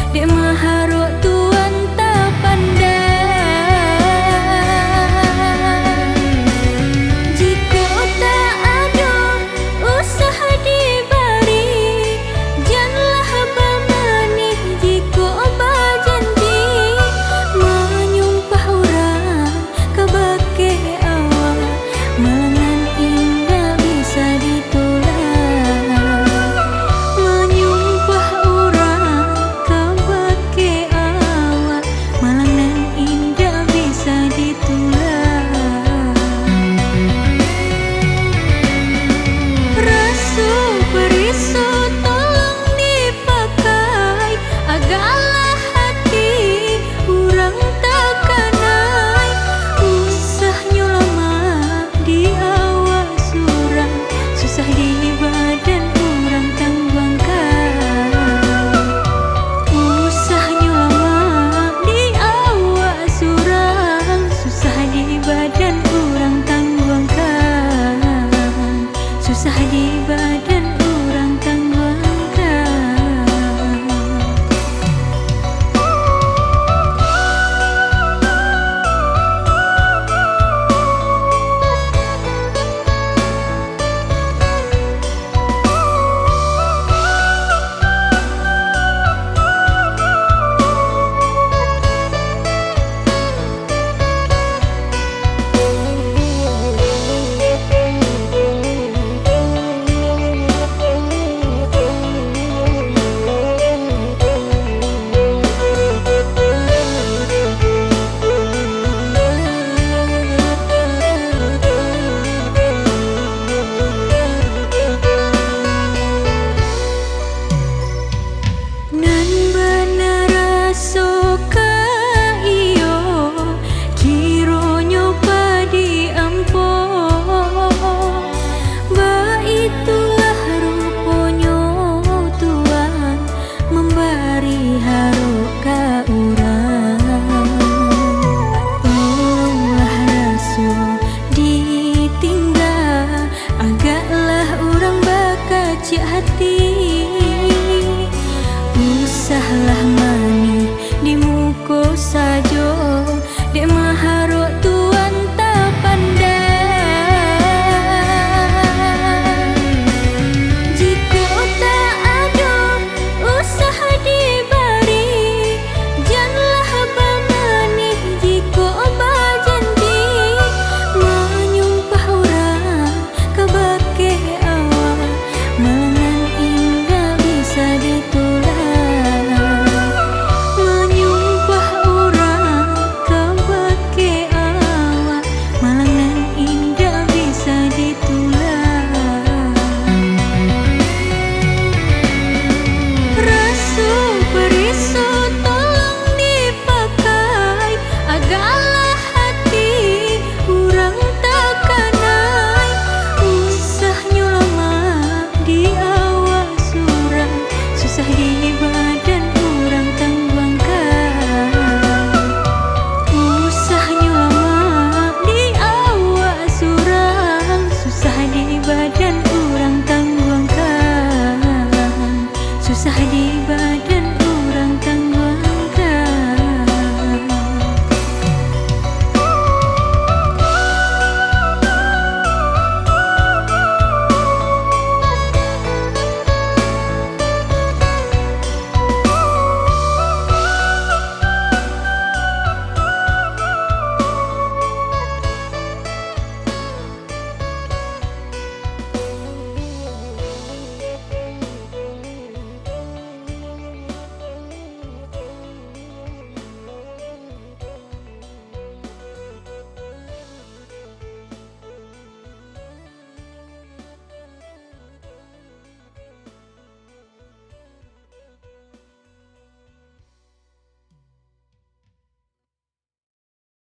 dek maharuk tuan tak pandai. Jika tak ada usaha diberi, janganlah bermanih. Jika berjanji menyumpah orang kebake awak, malangan indah bisa ditolak. Menyumpah orang kebake awak, malangan indah bisa ditolak. Rasu berisu tolong dipakai, agarlah hati orang terkenai. Usahnya lama di awak surang, susah di badan orang tangguangkan. Usahnya lama di awak surang, susah di badan orang tangguangkan. Susah di badan orang tangguangkan. Nan benar suka iyo, kiranya padi ampo. Baitulah rupanya Tuhan memberi haru ka urang.